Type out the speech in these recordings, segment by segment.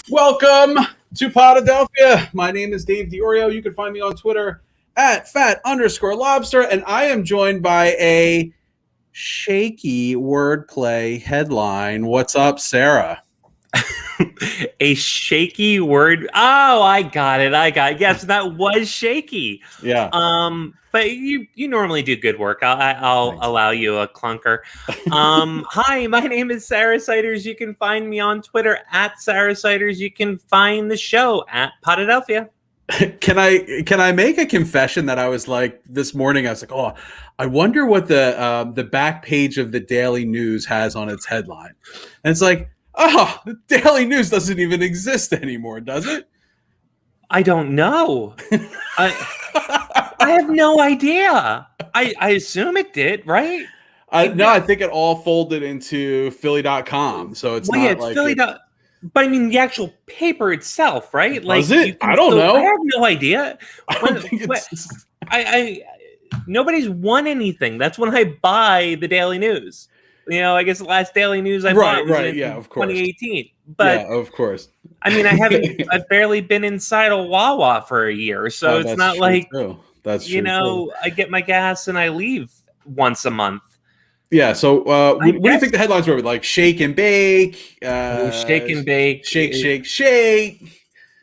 Welcome to Podadelphia. My name is Dave DiOrio. You can find me on Twitter at @fat_lobster, and I am joined by a shaky wordplay headline. What's up, Sarah? A shaky word. Oh, I got it. Yes, that was shaky. Yeah. But you normally do good work. I'll allow you a clunker. Hi, my name is Sarah Siders. You can find me on Twitter at Sarah Siders. You can find the show at Podadelphia. Can I make a confession that I was like this morning? I was like, oh, I wonder what the back page of the Daily News has on its headline, and it's like, oh, the Daily News doesn't even exist anymore, does it? I don't know. I have no idea. I assume it did, right? No, I think it all folded into Philly.com. So it's not it's like Philly. But I mean, the actual paper itself, right? Does it? I don't know. I have no idea. I Nobody's won anything. That's when I buy the Daily News. I guess the last Daily News I bought was in of course. 2018. But yeah, of course. I mean, I've barely been inside a Wawa for a year, so it's not like that's true. I get my gas and I leave once a month. Yeah. So, what do you think the headlines were? Like shake and bake, shake and bake, shake,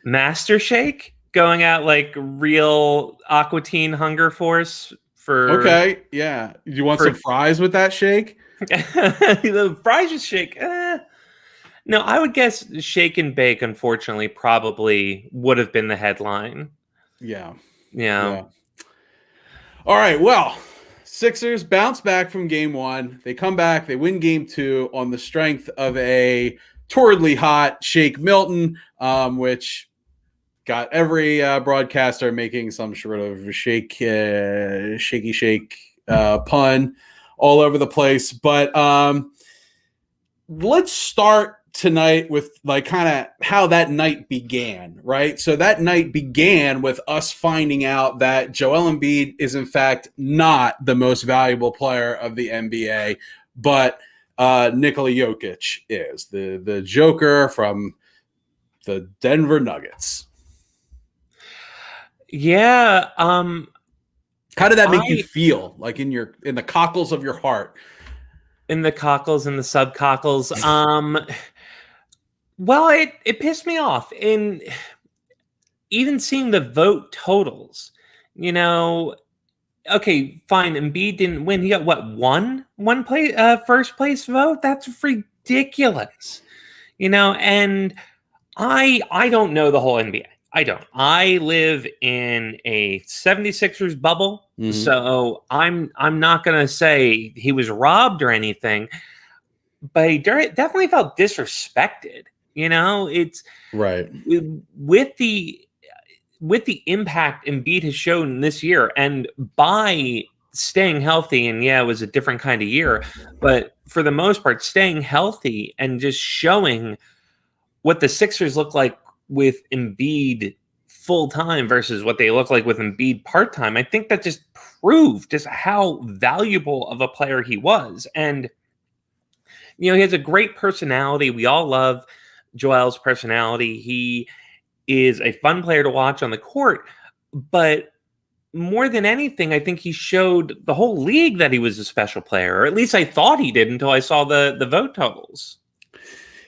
Master Shake, going out like real Aqua Teen Hunger Force for. Okay. Yeah. You want some fries with that shake? The fries with shake. No, I would guess shake and bake, unfortunately, probably would have been the headline. Yeah. All right. Well, Sixers bounce back from game one. They come back. They win game two on the strength of a torridly hot Shake Milton, which got every broadcaster making some sort of shaky shake pun all over the place. But let's start tonight with like kind of how that night began, right? So that night began with us finding out that Joel Embiid is in fact not the most valuable player of the NBA, but Nikola Jokic is the Joker from the Denver Nuggets. Yeah. How did that make you feel? Like in the cockles of your heart? In the cockles and the subcockles. Well, it pissed me off. And even seeing the vote totals, okay, fine. Embiid didn't win. He got what, one first place vote? That's ridiculous. And I don't know the whole NBA. I don't. I live in a 76ers bubble, so I'm not going to say he was robbed or anything, but he definitely felt disrespected. It's right with the impact Embiid has shown this year, and by staying healthy. And yeah, it was a different kind of year, but for the most part, staying healthy and just showing what the Sixers look like with Embiid full-time versus what they look like with Embiid part-time. I think that just proved just how valuable of a player he was. And, he has a great personality. We all love Joel's personality. He is a fun player to watch on the court, but more than anything, I think he showed the whole league that he was a special player, or at least I thought he did until I saw the vote totals.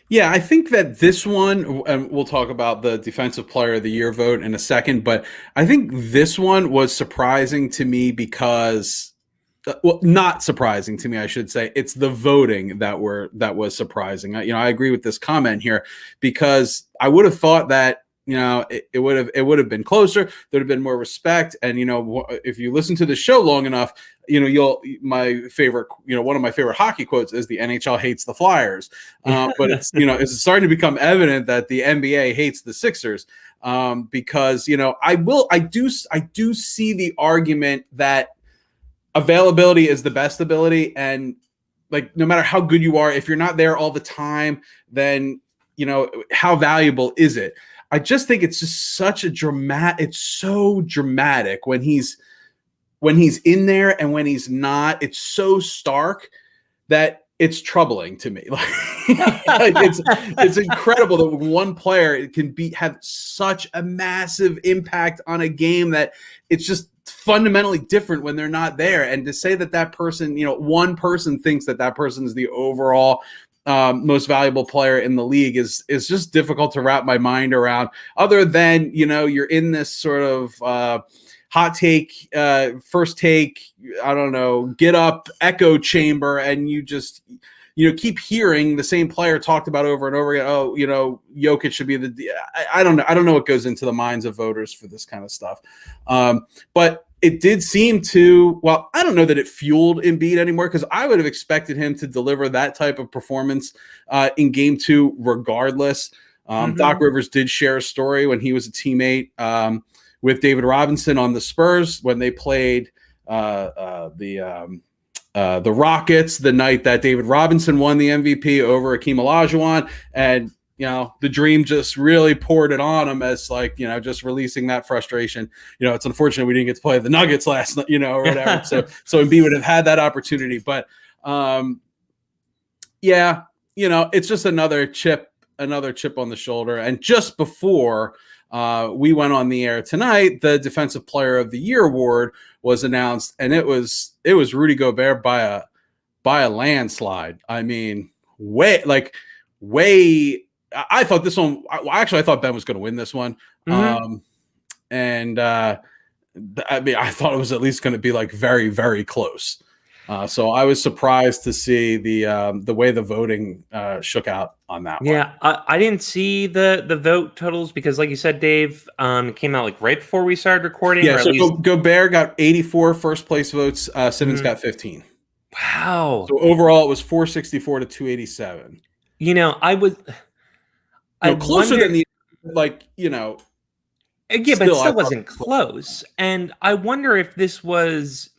Yeah, I think that this one, and we'll talk about the Defensive Player of the Year vote in a second, but I think this one was surprising to me because, well, not surprising to me, I should say. It's the voting that was surprising. I agree with this comment here because I would have thought that it would have been closer. There'd have been more respect. And, if you listen to the show long enough, my favorite, one of my favorite hockey quotes is the NHL hates the Flyers. But it's, it's starting to become evident that the NBA hates the Sixers because, I do see the argument that availability is the best ability. And like, no matter how good you are, if you're not there all the time, then, how valuable is it? I just think it's just it's so dramatic when he's in there and when he's not. It's so stark that it's troubling to me. Like, it's incredible that one player can have such a massive impact on a game that it's just fundamentally different when they're not there. And to say that person, one person thinks that person is the overall most valuable player in the league is just difficult to wrap my mind around, other than, you're in this sort of hot take, first take, I don't know, get up echo chamber, and you just, keep hearing the same player talked about over and over again. Oh, Jokic should be I don't know. I don't know what goes into the minds of voters for this kind of stuff. But it did seem to, well, I don't know that it fueled Embiid anymore, because I would have expected him to deliver that type of performance in game 2 regardless. Doc Rivers did share a story when he was a teammate with David Robinson on the Spurs when they played the Rockets the night that David Robinson won the MVP over Hakeem Olajuwon, and the dream just really poured it on him as just releasing that frustration. It's unfortunate we didn't get to play the Nuggets last night, or whatever. so Embiid would have had that opportunity, but it's just another chip on the shoulder. And just before we went on the air tonight, the Defensive Player of the Year award was announced, and it was Rudy Gobert by a landslide. I mean, way. I thought this one. I thought Ben was going to win this one, and I thought it was at least going to be very, very close. So I was surprised to see the way the voting shook out on that one. Yeah, I didn't see the vote totals because, like you said, Dave, it came out right before we started recording. Yeah, so Gobert got 84 first place votes. Simmons got 15. Wow. So overall, it was 464 to 287. Closer than the Yeah, but it still wasn't close. And I wonder if this was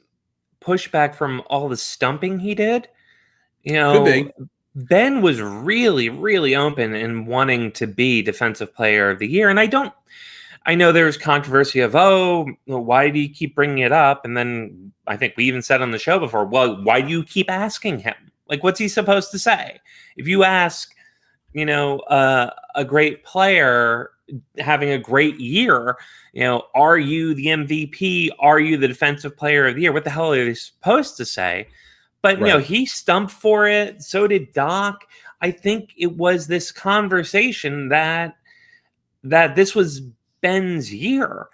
pushback from all the stumping he did. Could be. Ben was really, really open in wanting to be Defensive Player of the Year. And I know there's controversy of, why do you keep bringing it up? And then I think we even said on the show before, well, why do you keep asking him? What's he supposed to say? If you ask, a great player having a great year, are you the MVP? Are you the Defensive Player of the Year? What the hell are they supposed to say? But, right. He stumped for it. So did Doc. I think it was this conversation that this was Ben's year.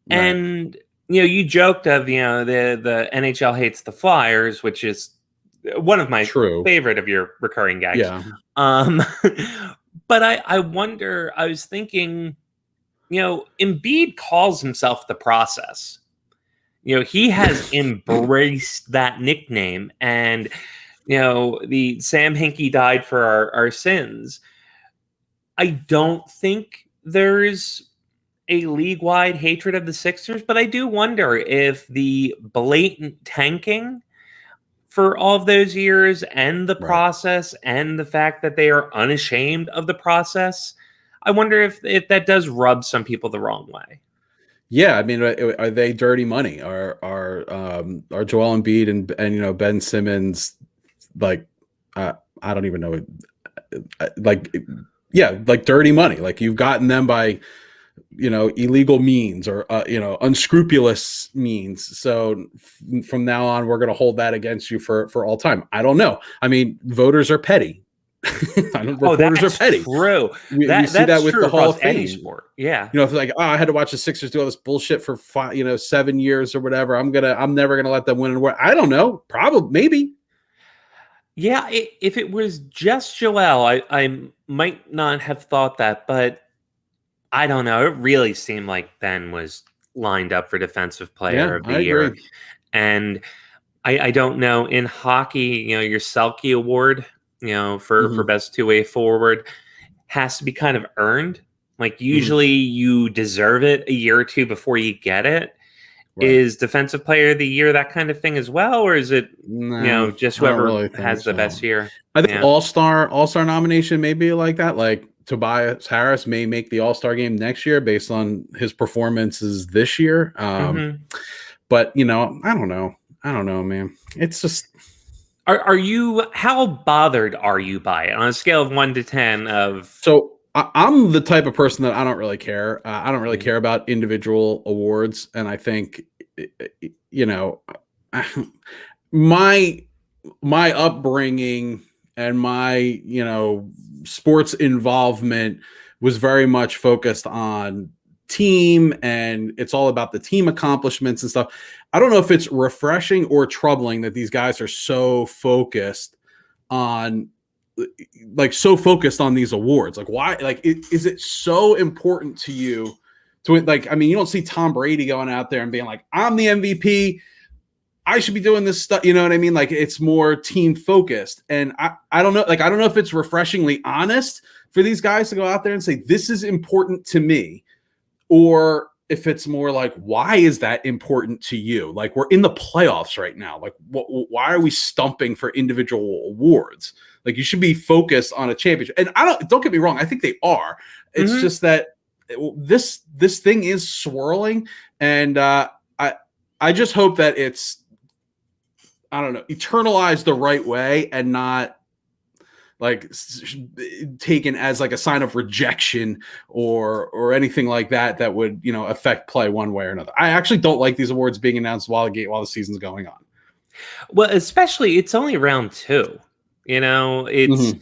Right. And, you joked of, the NHL hates the Flyers, which is one of my favorite of your recurring gags. Yeah. But I wonder, I was thinking, Embiid calls himself the process. He has embraced that nickname, and, the Sam Hinkie died for our sins. I don't think there's a league-wide hatred of the Sixers, but I do wonder if the blatant tanking for all of those years and the process and the fact that they are unashamed of the process, I wonder if that does rub some people the wrong way. Yeah, I mean, are they dirty money? Are Joel Embiid and Ben Simmons I don't even know, dirty money? You've gotten them by illegal means or unscrupulous means. So from now on, we're going to hold that against you for all time. I don't know. I mean, voters are petty. Reporters are petty. True. We see that with the Hall of Fame. Any sport. Yeah. If I had to watch the Sixers do all this bullshit for 7 years or whatever, I'm never gonna let them win and win. I don't know. Probably, maybe. Yeah. If it was just Joel, I might not have thought that, but I don't know. It really seemed like Ben was lined up for Defensive Player of the Year. Agree. And I don't know, in hockey, your Selke Award, for best two-way forward has to be kind of earned. Usually you deserve it a year or two before you get it. Right. Is Defensive Player of the Year that kind of thing as well? Or is it, just whoever really has the best year? I think All-Star nomination may be like that. Tobias Harris may make the All-Star game next year based on his performances this year. But, I don't know, man. It's just, How bothered are you by it on a scale of 1 to 10 of? So I'm the type of person that I don't really care. I don't really care about individual awards, and I think, you know, my upbringing and my sports involvement was very much focused on team, and it's all about the team accomplishments and stuff. I don't know if it's refreshing or troubling that these guys are so focused on these awards. Like, why? Like, is it so important to you to, like, I mean, you don't see Tom Brady going out there and being like, I'm the MVP, I should be doing this stuff. You know what I mean? Like, it's more team focused. And I don't know. Like, I don't know if it's refreshingly honest for these guys to go out there and say, this is important to me, or if it's more like, why is that important to you? Like, we're in the playoffs right now. Like, why are we stumping for individual awards? Like, you should be focused on a championship. And don't get me wrong, I think they are. It's just that this thing is swirling, and I just hope that it's, I don't know, eternalized the right way and not like taken as like a sign of rejection or anything like that would, affect play one way or another. I actually don't like these awards being announced while the season's going on. Well, especially it's only round 2. It's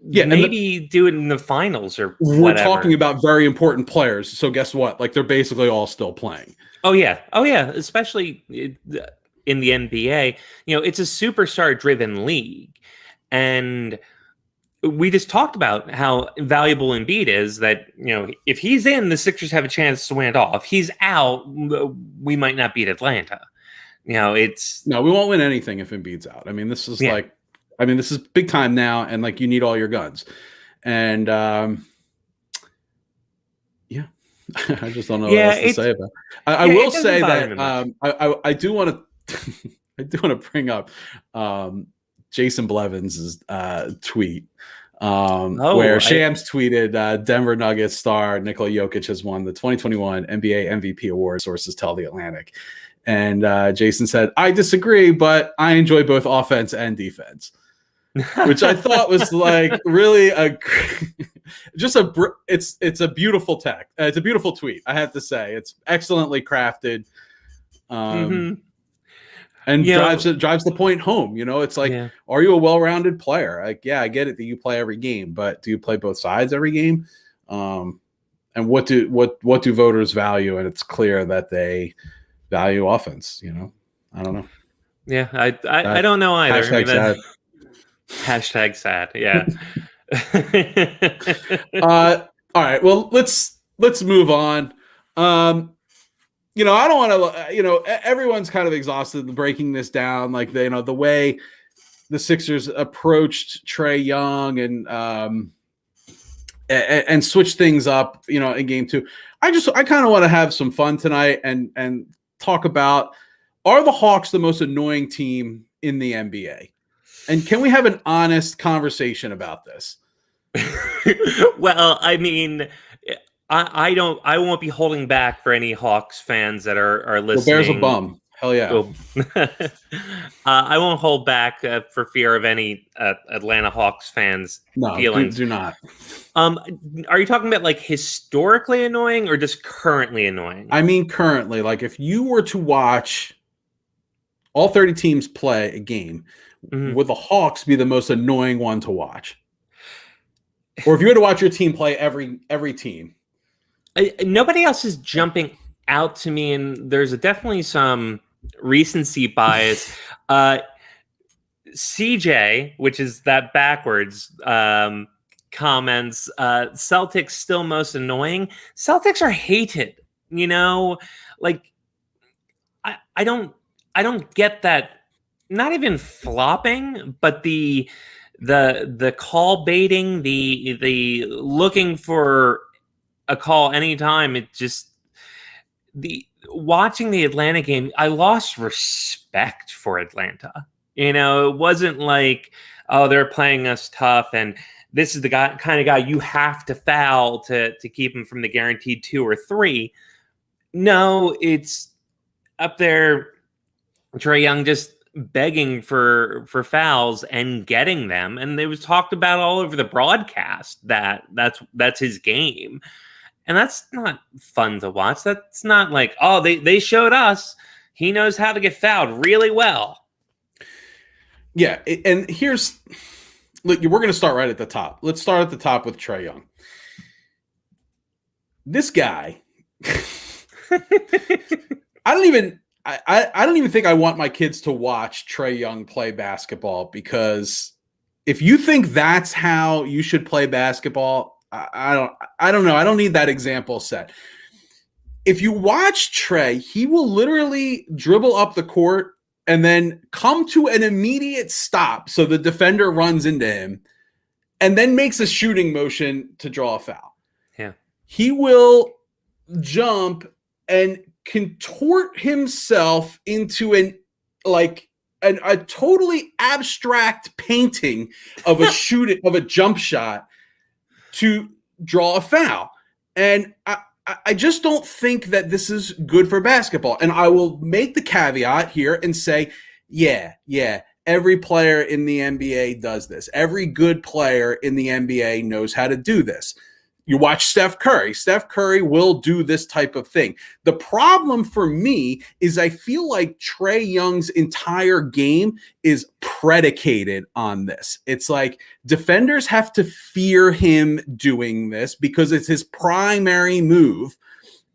maybe do it in the finals or whatever. We're talking about very important players, so guess what? Like, they're basically all still playing. Oh yeah, especially in the NBA. It's a superstar-driven league. And we just talked about how valuable Embiid is, that, if he's in, the Sixers have a chance to win it all. If he's out, we might not beat Atlanta. No, we won't win anything if Embiid's out. I mean, this is this is big time now, and like, you need all your guns. And I just don't know what else to say about it. I will say that I do want to bring up Jason Blevins' tweet, where Shams tweeted, Denver Nuggets star Nikola Jokic has won the 2021 NBA MVP award, sources tell The Atlantic. And Jason said, I disagree, but I enjoy both offense and defense, which I thought was like really it's a beautiful text. It's a beautiful tweet, I have to say. It's excellently crafted. And drives the point home. It's like, are you a well-rounded player? Like, yeah, I get it that you play every game, but do you play both sides every game? And what do voters value? And it's clear that they value offense. I don't know. Yeah, I don't know either. Hashtag sad. Yeah. All right. Well, let's move on. I don't want to, everyone's kind of exhausted breaking this down. Like, the way the Sixers approached Trae Young and switch things up, in game 2. I kind of want to have some fun tonight and talk about, are the Hawks the most annoying team in the NBA? And can we have an honest conversation about this? Well, I mean, I won't be holding back for any Hawks fans that are listening. Bear's a bum. Hell yeah. I won't hold back for fear of any Atlanta Hawks fans' feelings. Do not. Are you talking about like historically annoying or just currently annoying? I mean, currently, like, if you were to watch all 30 teams play a game, would the Hawks be the most annoying one to watch? Or if you were to watch your team play every team? Nobody else is jumping out to me, and there's definitely some recency bias. CJ, which is that backwards, comments, Celtics still most annoying. Celtics are hated, like, I don't get that. Not even flopping, but the call baiting, the looking for a call anytime. It just, watching the Atlanta game, I lost respect for Atlanta. It wasn't like, oh, they're playing us tough and this is the kind of guy you have to foul to keep him from the guaranteed 2 or 3. No, it's up there. Trae Young just begging for fouls and getting them, and it was talked about all over the broadcast that's his game. And that's not fun to watch. That's not like, oh, they showed us he knows how to get fouled really well. Yeah, and look, we're going to start right at the top. Let's start at the top with Trae Young. This guy, I don't even think I want my kids to watch Trae Young play basketball, because if you think that's how you should play basketball, I don't know. I don't need that example set. If you watch Trae, he will literally dribble up the court and then come to an immediate stop, so the defender runs into him, and then makes a shooting motion to draw a foul. Yeah. He will jump and contort himself into a totally abstract painting of a jump shot to draw a foul. And I just don't think that this is good for basketball. And I will make the caveat here and say, yeah, every player in the NBA does this. Every good player in the NBA knows how to do this. You watch Steph Curry. Steph Curry will do this type of thing. The problem for me is I feel like Trae Young's entire game is predicated on this. It's like defenders have to fear him doing this because it's his primary move.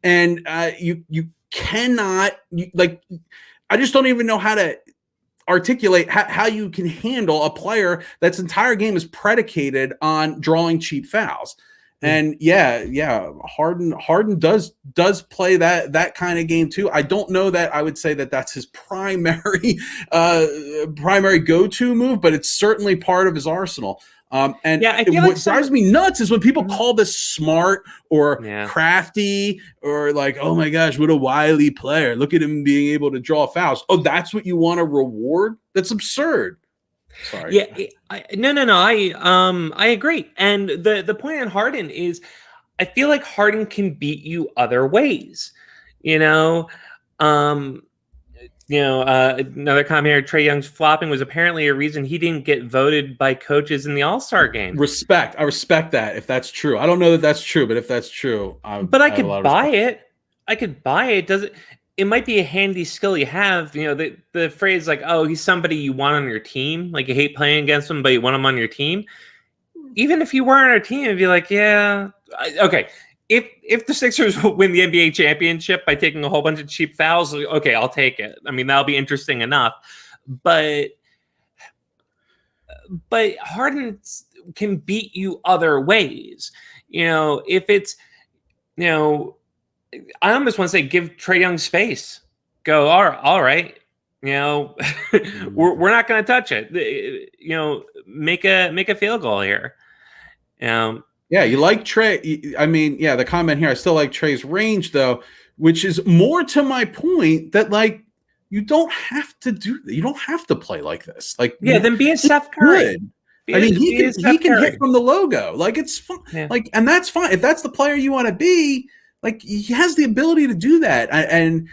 And you cannot, I just don't even know how to articulate how you can handle a player that's entire game is predicated on drawing cheap fouls. And Harden does play that kind of game too. I don't know that I would say that that's his primary go-to move, but it's certainly part of his arsenal. What drives me nuts is when people call this smart or crafty or like, oh my gosh, what a wily player. Look at him being able to draw fouls. Oh, that's what you want to reward? That's absurd. Sorry. Yeah, I agree. And the point on Harden is, I feel like Harden can beat you other ways. Another comment here: Trae Young's flopping was apparently a reason he didn't get voted by coaches in the All-Star game. I respect that if that's true. I don't know that that's true, but if that's true, I could buy it. I could buy it. It might be a handy skill you have. The phrase like, oh, he's somebody you want on your team. Like, you hate playing against him, but you want him on your team. Even if you were on our team, it'd be like, yeah, okay. If the Sixers win the NBA championship by taking a whole bunch of cheap fouls, okay, I'll take it. I mean, that'll be interesting enough. But Harden can beat you other ways. If it's, I almost want to say give Trae Young space. Go, all right. We're not going to touch it. Make a field goal here. Yeah, you like Trae. I mean, the comment here, I still like Trae's range though, which is more to my point that like you don't have to do. You don't have to play like this. Like, then be a Steph Curry. He can hit from the logo. Like, it's fun. Yeah. Like, and that's fine if that's the player you want to be. Like, he has the ability to do that, and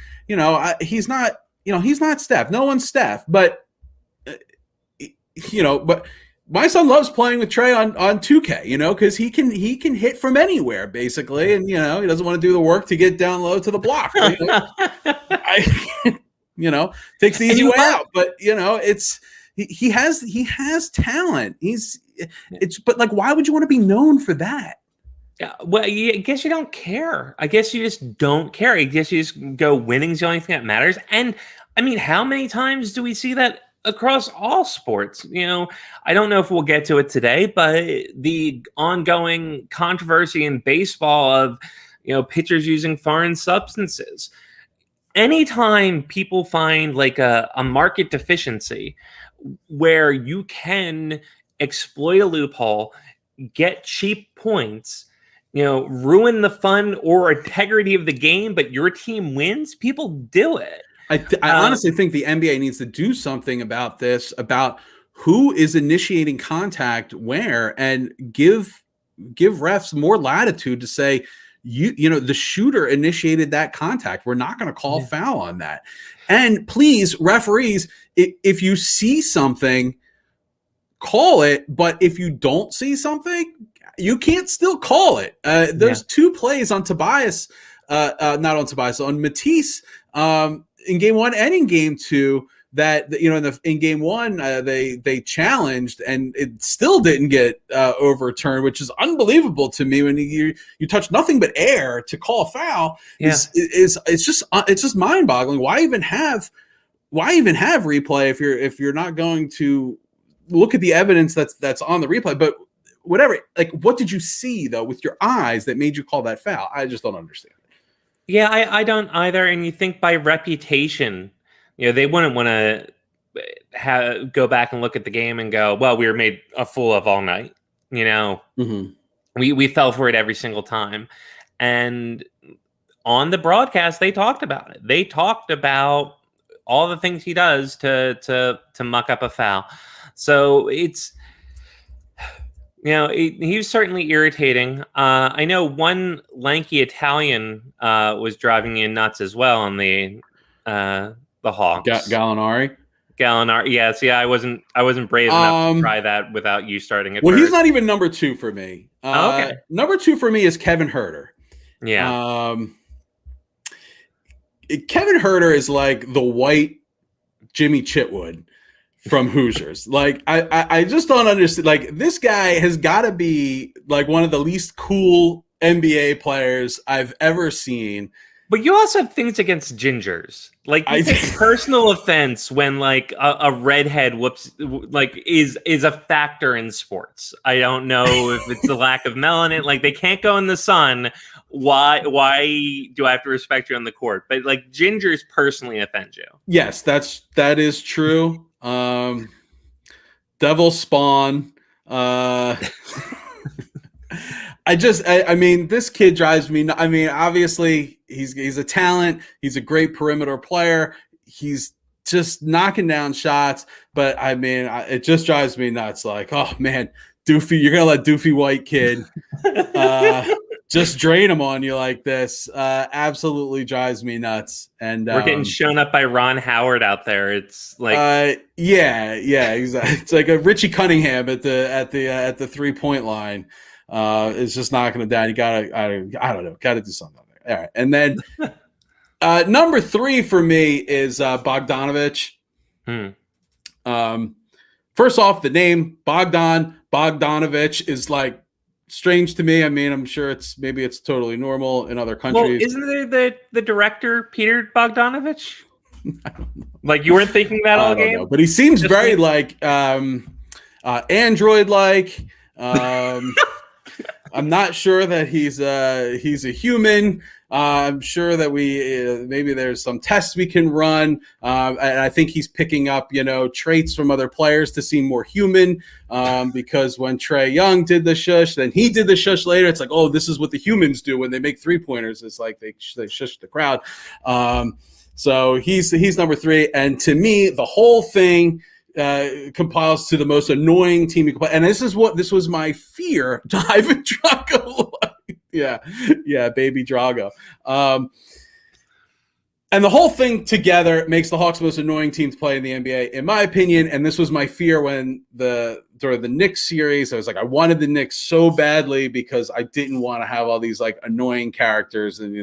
he's not Steph. No one's Steph, but but my son loves playing with Trae on 2K, because he can hit from anywhere basically, and he doesn't want to do the work to get down low to the block. Takes the easy way out, but it's he has talent. But like, why would you want to be known for that? Yeah, well, I guess you don't care. I guess you just don't care. I guess you just go, winning's the only thing that matters. And I mean, how many times do we see that across all sports? I don't know if we'll get to it today, but the ongoing controversy in baseball of, pitchers using foreign substances. Anytime people find like a market deficiency where you can exploit a loophole, get cheap points, ruin the fun or integrity of the game, but your team wins, people do it. I honestly think the NBA needs to do something about this, about who is initiating contact where, and give refs more latitude to say, the shooter initiated that contact. We're not going to call foul on that. And please, referees, if you see something, call it. But if you don't see something, you can't still call it. There's 2 plays on Tobias, not on Tobias, on Matisse in game 1 and in game 2 that, in game 1 they challenged and it still didn't get overturned, which is unbelievable to me. When you touch nothing but air to call a foul, it's just mind boggling. Why even have replay if you're not going to look at the evidence that's on the replay? But whatever, like, what did you see though with your eyes that made you call that foul? I just don't understand. Yeah, I don't either. And you think by reputation, they wouldn't want to go back and look at the game and go, well, we were made a fool of all night. Mm-hmm. We fell for it every single time. And on the broadcast, they talked about it. They talked about all the things he does to muck up a foul. So it's, he was certainly irritating. I know one lanky Italian was driving me nuts as well on the Hawks. Gallinari. Yes, yeah. I wasn't brave enough to try that without you starting it. Well, he's not even number 2 for me. Okay. Number 2 for me is Kevin Huerter. Yeah. Kevin Huerter is like the white Jimmy Chitwood from Hoosiers. Like, I just don't understand. Like, this guy has got to be like one of the least cool NBA players I've ever seen. But you also have things against gingers. Like, you take personal offense when like a redhead is a factor in sports. I don't know if it's the lack of melanin. Like, they can't go in the sun. Why do I have to respect you on the court? But like, gingers personally offend you. Yes, that is true. Devil spawn. I mean, this kid drives me. I mean, obviously he's a talent. He's a great perimeter player. He's just knocking down shots. But I mean, it just drives me nuts. Like, oh man, Doofy, you're gonna let Doofy White kid just drain him on you like this. Absolutely drives me nuts. And we're getting shown up by Ron Howard out there. It's like, yeah, exactly. It's like a Richie Cunningham at the 3-point line. It's just knocking it down. You gotta do something there. All right, and then number 3 for me is Bogdanovich. First off, the name Bogdanovich is like strange to me. I mean, I'm sure it's totally normal in other countries. Well, isn't there the director Peter Bogdanovich? Like, you weren't thinking that all game? Know, but he seems very like Android-like. I'm not sure that he's a human. I'm sure that maybe there's some tests we can run. And I think he's picking up, traits from other players to seem more human. Because when Trae Young did the shush, then he did the shush later. It's like, oh, this is what the humans do when they make 3-pointers. It's like they shush the crowd. So he's number 3. And to me, the whole thing compiles to the most annoying team you can play. And this was my fear. Ivan Drago. yeah, baby Drago. And the whole thing together makes the Hawks the most annoying team to play in the NBA, in my opinion. And this was my fear during the Knicks series. I was like, I wanted the Knicks so badly because I didn't want to have all these like annoying characters. And,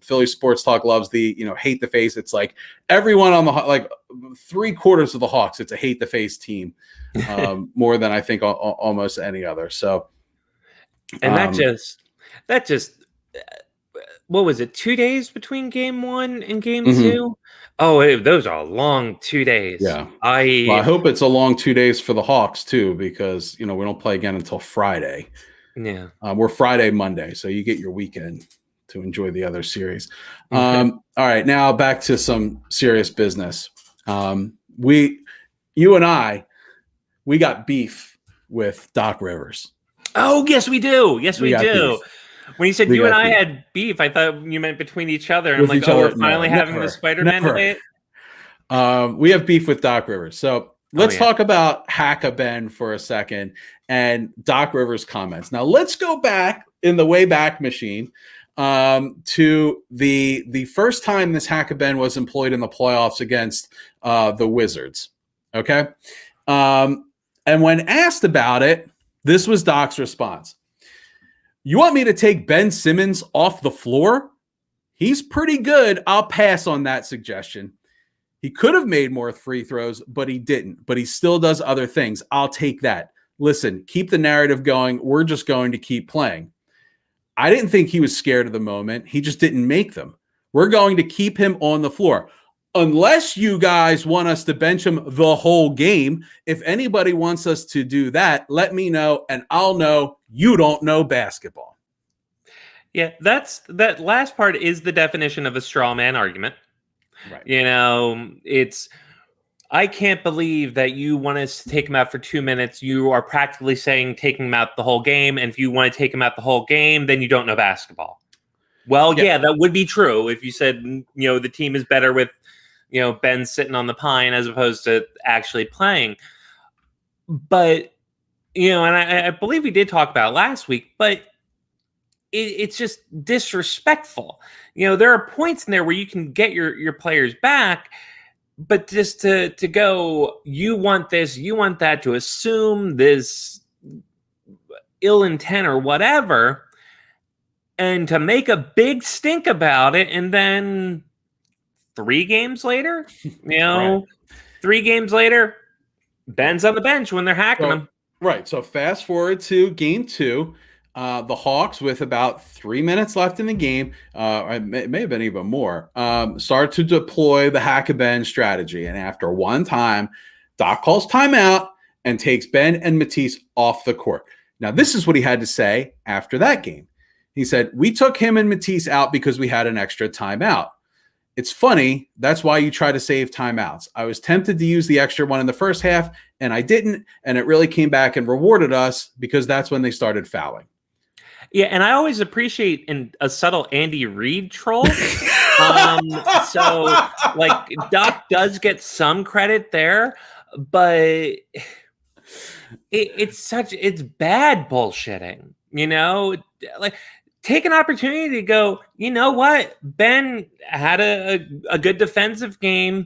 Philly Sports Talk loves the, hate the face. It's like everyone on like 3/4 of the Hawks, it's a hate the face team more than I think almost any other. So, and that just what was it? 2 days between game 1 and game 2? Oh, those are long 2 days. Yeah. I hope it's a long 2 days for the Hawks too, because, we don't play again until Friday. Yeah. We're Friday, Monday. So you get your weekend to enjoy the other series. Okay. All right. Now back to some serious business. You and I got beef with Doc Rivers. Oh, yes, we do. Yes, we do. Beef. When you said you and I had beef, I thought you meant between each other. And I'm like, we're finally having the Spider-Man debate. We have beef with Doc Rivers. So let's talk about Hack-a-Ben for a second and Doc Rivers' comments. Now let's go back in the Wayback Machine. to the first time this hack-a-ben was employed in the playoffs against the Wizards. Okay, and when asked about it, this was Doc's response: "You want me to take Ben Simmons off the floor? He's pretty good. I'll pass on that suggestion. He could have made more free throws, but he didn't. But he still does other things. I'll take that. Listen, keep the narrative going. We're just going to keep playing." I didn't think he was scared of the moment. He just didn't make them. We're going to keep him on the floor. Unless you guys want us to bench him the whole game. If anybody wants us to do that, let me know, and I'll know you don't know basketball. Yeah, that last part is the definition of a straw man argument. Right. It's, I can't believe that you want us to take him out for 2 minutes. You are practically saying taking him out the whole game. And if you want to take him out the whole game, then you don't know basketball. Well, yeah, that would be true if you said, the team is better with, Ben sitting on the pine as opposed to actually playing. But, and I believe we did talk about it last week, but it's just disrespectful. There are points in there where you can get your players back, but just to go, you want this, you want that, to assume this ill intent or whatever, and to make a big stink about it, and then 3 games later, Right. 3 games later, Ben's on the bench when they're hacking him. Right. So fast forward to game 2. The Hawks, with about 3 minutes left in the game, it may have been even more, start to deploy the hack-a-Ben strategy. And after one time, Doc calls timeout and takes Ben and Matisse off the court. Now, this is what he had to say after that game. He said, "We took him and Matisse out because we had an extra timeout. It's funny. That's why you try to save timeouts. I was tempted to use the extra one in the first half, and I didn't. And it really came back and rewarded us because that's when they started fouling." Yeah, and I always appreciate a subtle Andy Reid troll. So, Doc does get some credit there, but it's bad bullshitting. Take an opportunity to go, you know what? Ben had a good defensive game,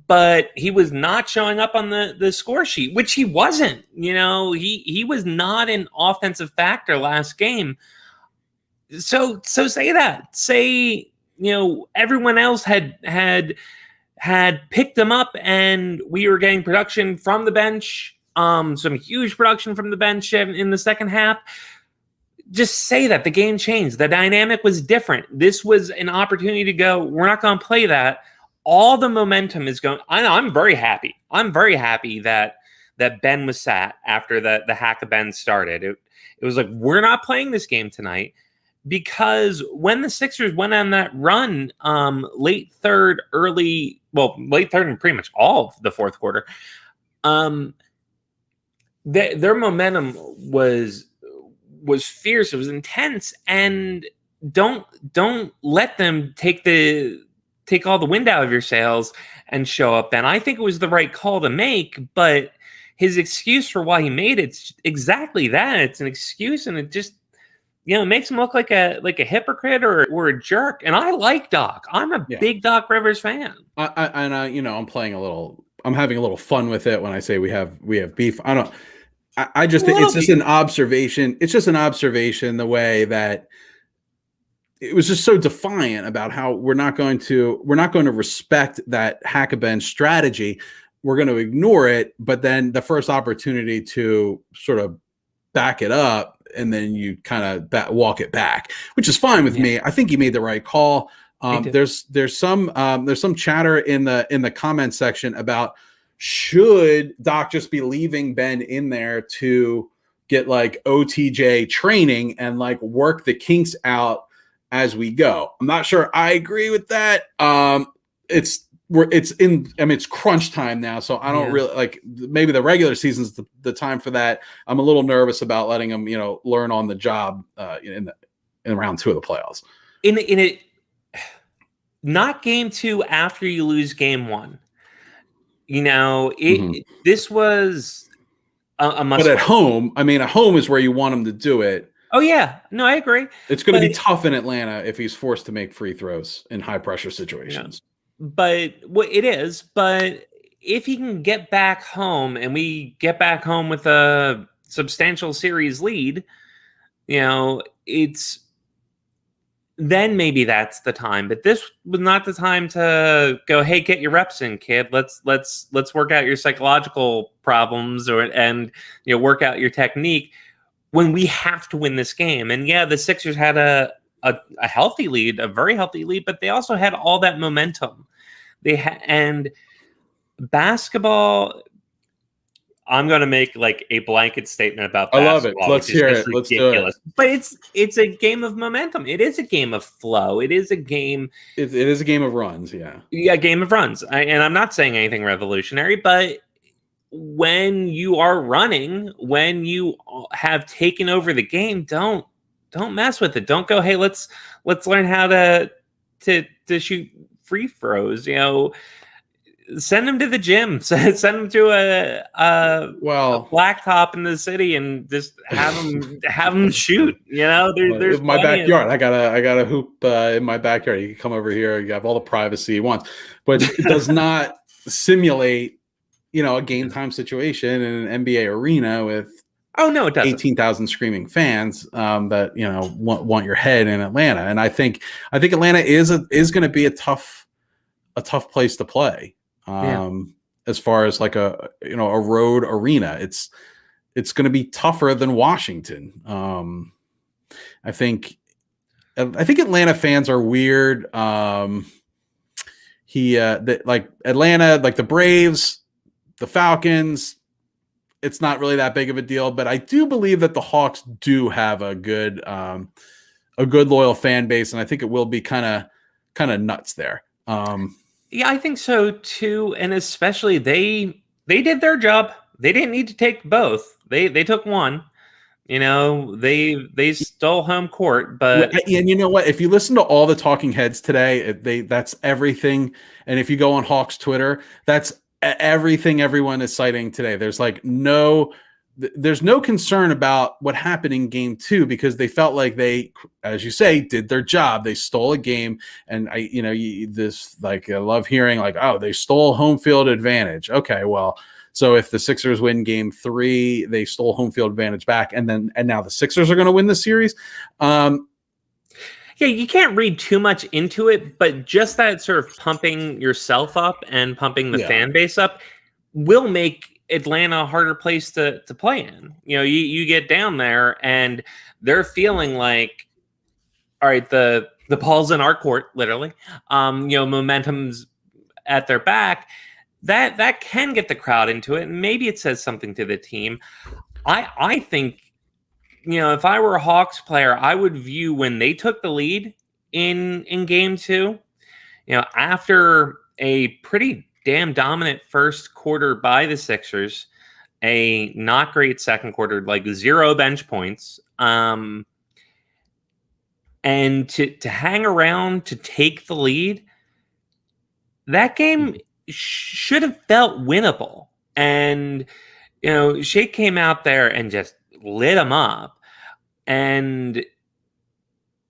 but he was not showing up on the score sheet, which he wasn't. He was not an offensive factor last game. So say that. Say, everyone else had picked him up, and we were getting production from the bench, some huge production from the bench in the second half. Just say that the game changed. The dynamic was different. This was an opportunity to go, we're not going to play that. All the momentum is going. I'm very happy. I'm very happy that Ben was sat after the hack-a-Ben started. It was like, we're not playing this game tonight, because when the Sixers went on that run, late third and pretty much all of the fourth quarter, their momentum was fierce. It was intense, and don't let them take all the wind out of your sails and show up. And I think it was the right call to make, but his excuse for why he made it's exactly that. It's an excuse, and it just it makes him look like a hypocrite or a jerk. And I like Doc. I'm a big Doc Rivers fan. I'm having a little fun with it when I say we have beef. I just think it's just an observation. It's just an observation, the way that it was just so defiant about how we're not going to respect that hack-a-Ben strategy. We're going to ignore it, but then the first opportunity to sort of back it up, and then you kind of walk it back, which is fine with me. I think he made the right call. There's some chatter in the comment section about, should Doc just be leaving Ben in there to get OTJ training and work the kinks out as we go? I'm not sure I agree with that. It's crunch time now, so I don't really maybe the regular season's the time for that. I'm a little nervous about letting him, learn on the job in round 2 of the playoffs. In it, not game 2 after you lose game 1. This was a must. But at home is where you want him to do it. Oh yeah, no, I agree. It's going to But be tough in Atlanta if he's forced to make free throws in high pressure yeah, situations. but what it is, but if he can get back home and we get back home with a substantial series lead, it's then maybe that's the time. But this was not the time to go, hey, get your reps in, kid. Let's work out your psychological problems and work out your technique when we have to win this game. And yeah, the Sixers had a healthy lead, a very healthy lead, but they also had all that momentum. And basketball, I'm going to make like a blanket statement about I love it. basketball, Let's which is hear just it. Let's do it. ridiculous. But it's a game of momentum. It is a game of flow. It is a game. It is a game of runs. Yeah. Yeah, game of runs. And I'm not saying anything revolutionary, but when you are running, when you have taken over the game, don't mess with it. Don't go, hey, let's learn how to shoot free throws. Send them to the gym. Send them to a blacktop in the city and just have them shoot. There's in my backyard. I got a hoop in my backyard. You can come over here. You have all the privacy you want, but it does not simulate, a game time situation in an NBA arena with it doesn't. 18,000 screaming fans that want your head in Atlanta. And I think Atlanta is going to be a tough place to play. As far as like a road arena, it's going to be tougher than Washington. I think Atlanta fans are weird. Like Atlanta, like the Braves, the Falcons, it's not really that big of a deal, but I do believe that the Hawks do have a good loyal fan base, and I think it will be kind of nuts there. Yeah, I think so too, and especially they did their job. They didn't need to take both. They took one. They stole home court, but and you know what? If you listen to all the talking heads today, that's everything. And if you go on Hawks Twitter, that's everything everyone is citing today. There's no concern about what happened in game 2 because they felt like they, as you say, did their job. They stole a game. And I love hearing like, oh, they stole home field advantage. Okay, well, so if the Sixers win game 3, they stole home field advantage back. And now the Sixers are going to win the series. Yeah, you can't read too much into it, but just that sort of pumping yourself up and pumping the fan base up will make Atlanta a harder place to play in. You get down there and they're feeling like, all right, the ball's in our court, literally. Momentum's at their back. That can get the crowd into it, and maybe it says something to the team. I think, if I were a Hawks player, I would view when they took the lead in game 2, after a pretty damn dominant first quarter by the Sixers, a not great second quarter, like 0 bench points, and to hang around to take the lead, that game should have felt winnable. And Shea came out there and just lit them up, and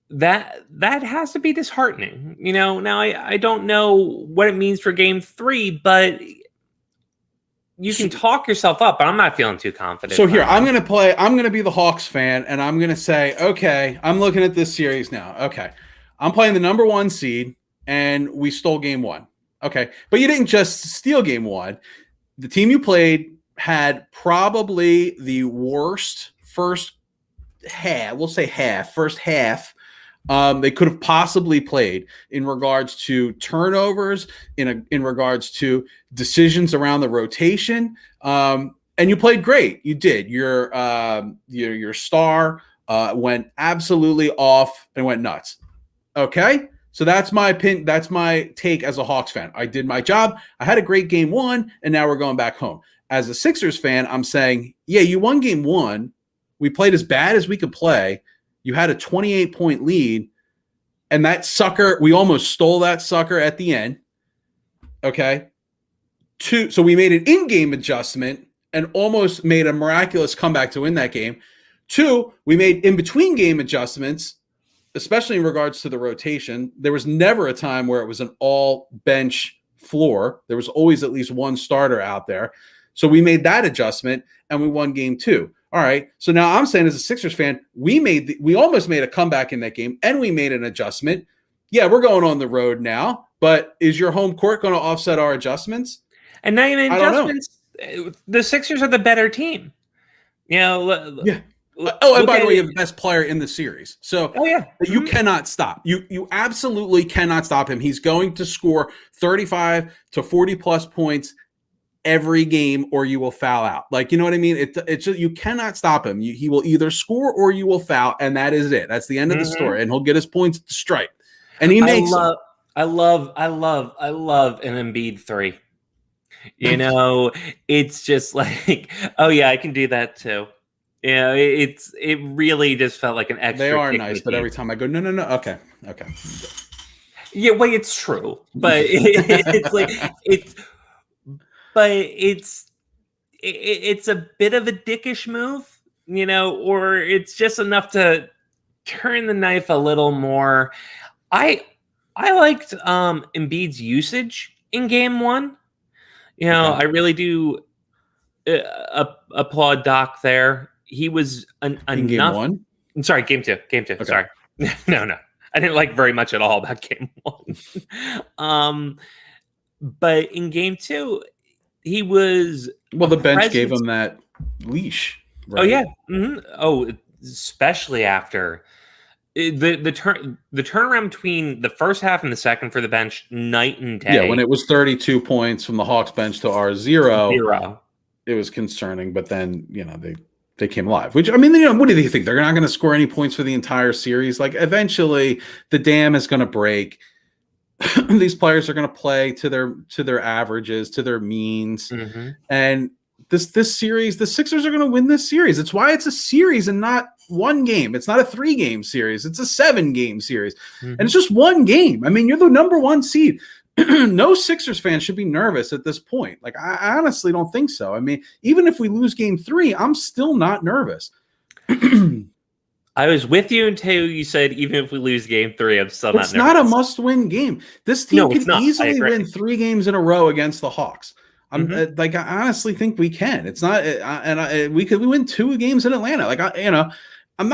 that has to be disheartening. Now I don't know what it means for game 3, but you can talk yourself up, but I'm not feeling too confident. So here, I'm going to be the Hawks fan, and I'm going to say, okay, I'm looking at this series now. Okay, I'm playing the number 1 seed, and we stole game 1. Okay, but you didn't just steal game 1. The team you played had probably the worst first half. We'll say first half. They could have possibly played in regards to turnovers, in regards to decisions around the rotation. And you played great. You did. Your star went absolutely off and went nuts. Okay. So that's my That's my take as a Hawks fan. I did my job. I had a great game 1, and now we're going back home. As a Sixers fan, I'm saying, yeah, you won game 1. We played as bad as we could play. You had a 28-point lead, and that sucker, we almost stole that sucker at the end. Okay. So we made an in-game adjustment and almost made a miraculous comeback to win that game. Two, we made in between game adjustments, especially in regards to the rotation. There was never a time where it was an all bench floor. There was always at least one starter out there. So we made that adjustment and we won game 2. All right. So now I'm saying as a Sixers fan, we almost made a comeback in that game and we made an adjustment. Yeah, we're going on the road now, but is your home court going to offset our adjustments? And not even adjustments. The Sixers are the better team. Yeah. Oh, and by the way, you have the best player in the series. So you cannot stop. You absolutely cannot stop him. He's going to score 35 to 40 plus points every game or you will foul out. Like, you know what I mean? It's just, you cannot stop him. He will either score or you will foul, and that is it. That's the end of the story. And he'll get his points at the stripe. And he makes them. I love an Embiid 3. You know, it's just like, oh yeah, I can do that too. Yeah, it really just felt like an extra. They are nice, but every time I go, no. Okay. Yeah, well, it's true, but it's like it's a bit of a dickish move, you know, or it's just enough to turn the knife a little more. I liked Embiid's usage in game 1. You know, I really do applaud Doc there. He was enough. Game 1? I'm sorry, game 2. Okay. Sorry. No. I didn't like very much at all about game 1. But in game 2, he was the bench gave him that leash. Right? Oh yeah. Mm-hmm. Oh, especially after the turnaround between the first half and the second for the bench, night and day. Yeah, when it was 32 points from the Hawks bench to our 0, it was concerning. But then, you know, they came alive. Which, I mean, you know, what do you think? They're not going to score any points for the entire series. Like, eventually, the dam is going to break. These players are going to play to their averages, to their means, and this series, the Sixers are going to win this series. It's why it's a series and not one game. It's not a 3-game series. It's a 7-game series, and it's just one game. I mean, you're the number 1 seed. No Sixers fan should be nervous at this point. Like, I honestly don't think so. I mean, even if we lose game 3, I'm still not nervous. I was with you until you said, even if we lose game 3, I'm still not nervous. It's not a must-win game. This team can easily win 3 games in a row against the Hawks. I honestly think we can. It's not, we win 2 games in Atlanta. Like, I'm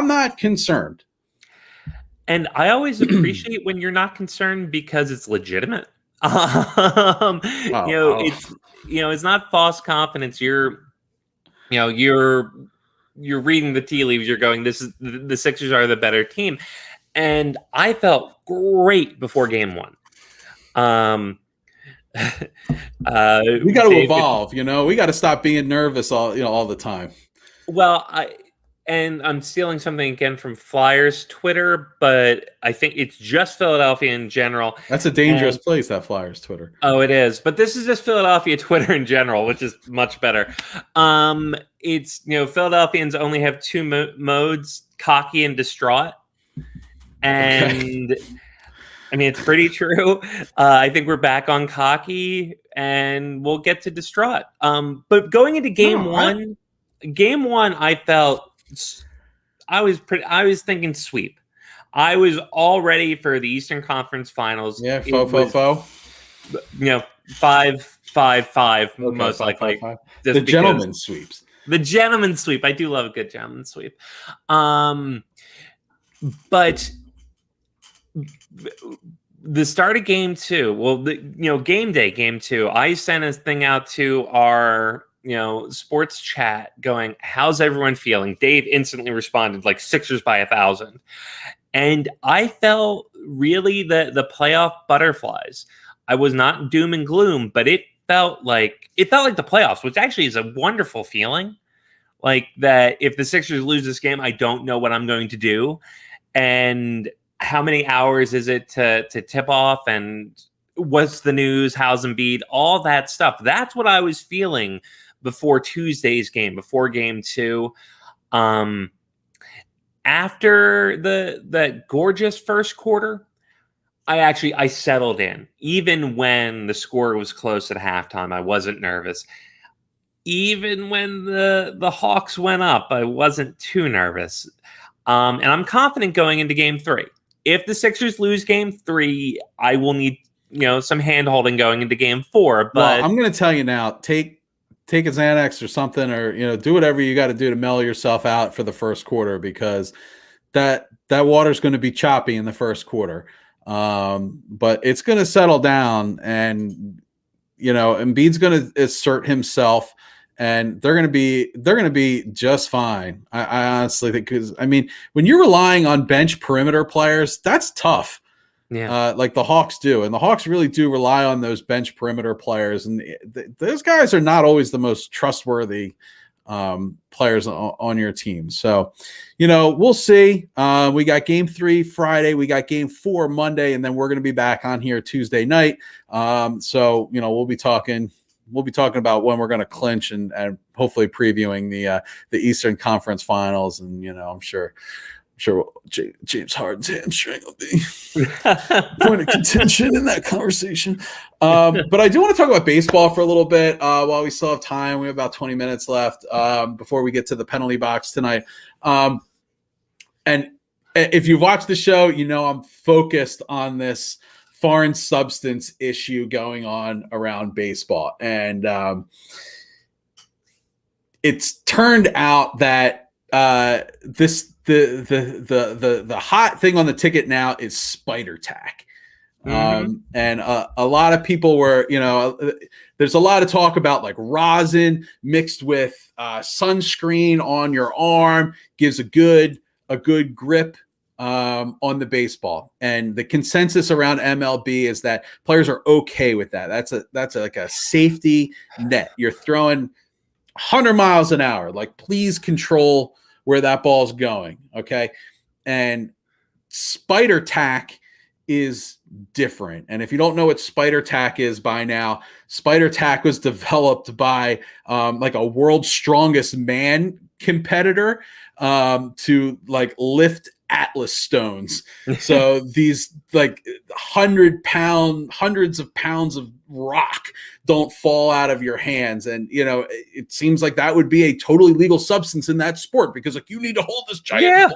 not concerned. And I always appreciate when you're not concerned because it's legitimate. It's not false confidence. You're reading the tea leaves. You're going, the Sixers are the better team. And I felt great before game 1. We got to evolve, you know. We got to stop being nervous all the time. Well, I'm stealing something again from Flyers Twitter, but I think it's just Philadelphia in general. That's a dangerous place, that Flyers Twitter. Oh, it is. But this is just Philadelphia Twitter in general, which is much better. It's, Philadelphians only have 2 modes, cocky and distraught. And I mean, it's pretty true. I think we're back on cocky and we'll get to distraught. But going into game 1, I felt I was thinking sweep. I was all ready for the Eastern Conference Finals. Yeah, 5-5. 5-5, most likely. 5-5. The gentleman's sweeps. The gentleman's sweep. I do love a good gentleman's sweep. But the start of game 2, game day, game 2, I sent a thing out to our sports chat going, how's everyone feeling? Dave instantly responded like Sixers by 1,000. And I felt really the playoff butterflies. I was not doom and gloom, but it felt like the playoffs, which actually is a wonderful feeling. Like that if the Sixers lose this game, I don't know what I'm going to do. And how many hours is it to tip off, and what's the news? How's Embiid? All that stuff. That's what I was feeling before Tuesday's game, before game 2. After the gorgeous first quarter, I settled in. Even when the score was close at halftime, I wasn't nervous. even when the Hawks went up, I wasn't too nervous. And I'm confident going into game 3. If the Sixers lose game 3, I will need some hand holding going into game 4. But well, I'm going to tell you now, take a Xanax or something, or do whatever you got to do to mellow yourself out for the first quarter, because that water's going to be choppy in the first quarter. But it's going to settle down, and Embiid's going to assert himself, and they're going to be just fine. I honestly think, because when you're relying on bench perimeter players, that's tough. Yeah, like the Hawks do, and the Hawks really do rely on those bench perimeter players, and those guys are not always the most trustworthy players on your team. So, we'll see. We got game 3 Friday, we got game 4 Monday, and then we're going to be back on here Tuesday night. So, we'll be talking about when we're going to clinch, and hopefully previewing the Eastern Conference Finals. And, I'm sure James Harden's hamstring will be point of contention in that conversation. But I do want to talk about baseball for a little bit while we still have time. We have about 20 minutes left before we get to the penalty box tonight. And if you've watched the show, I'm focused on this foreign substance issue going on around baseball. And it's turned out that the hot thing on the ticket now is Spider Tack. And a lot of people were, there's a lot of talk about like rosin mixed with sunscreen on your arm gives a good grip on the baseball. And the consensus around MLB is that players are okay with that. That's like a safety net. You're throwing 100 miles an hour. Like, please control where that ball's going. Okay. And Spider Tack is different. And if you don't know what Spider Tack is by now, Spider Tack was developed by like a world's strongest man competitor to like lift Atlas stones. So these like hundreds of pounds of rock don't fall out of your hands. And, it seems like that would be a totally legal substance in that sport, because like you need to hold this giant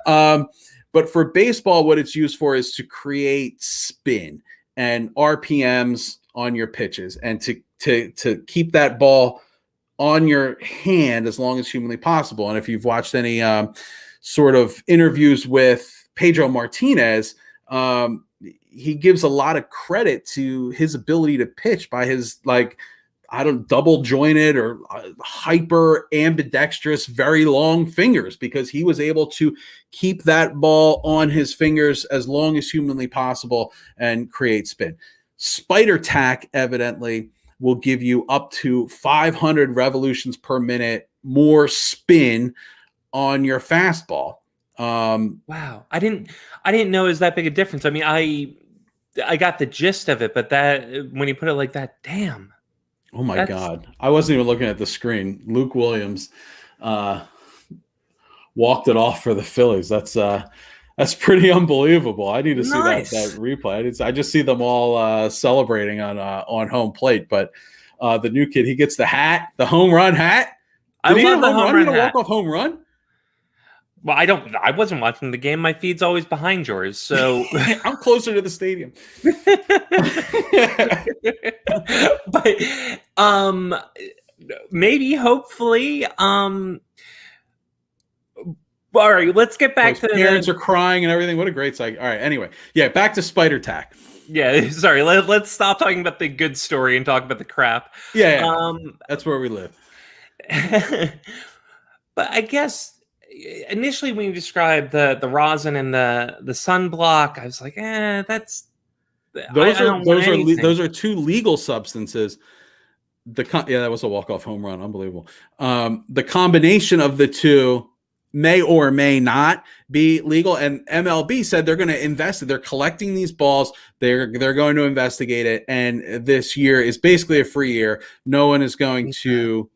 boulder. But for baseball, what it's used for is to create spin and RPMs on your pitches, and to keep that ball on your hand as long as humanly possible. And if you've watched any sort of interviews with Pedro Martinez, he gives a lot of credit to his ability to pitch by his double jointed or hyper ambidextrous, very long fingers, because he was able to keep that ball on his fingers as long as humanly possible and create spin. Spider Tack evidently will give you up to 500 revolutions per minute more spin on your fastball. Wow. I didn't know it was that big a difference. I got the gist of it, but that when you put it like that, damn. Oh my God. I wasn't even looking at the screen. Luke Williams walked it off for the Phillies. That's pretty unbelievable. I need to see that replay. I just see them all celebrating on home plate. But the new kid, he gets the hat, the home run hat. Did he love the home run hat. Walk-off home run? Well, I wasn't watching the game. My feed's always behind yours, so I'm closer to the stadium. But maybe, hopefully, all right, let's get back to parents are crying and everything. What a great sight. All right, anyway. Yeah, back to Spider Tack. Yeah, sorry. Let's stop talking about the good story and talk about the crap. Yeah. That's where we live. But I guess initially when you described the rosin and the sunblock, I was like, that's those are two legal substances. That was a walk-off home run, unbelievable. The combination of the two may or may not be legal, and MLB said they're going to invest. They're collecting these balls. They're going to investigate it, and this year is basically a free year. No one is going to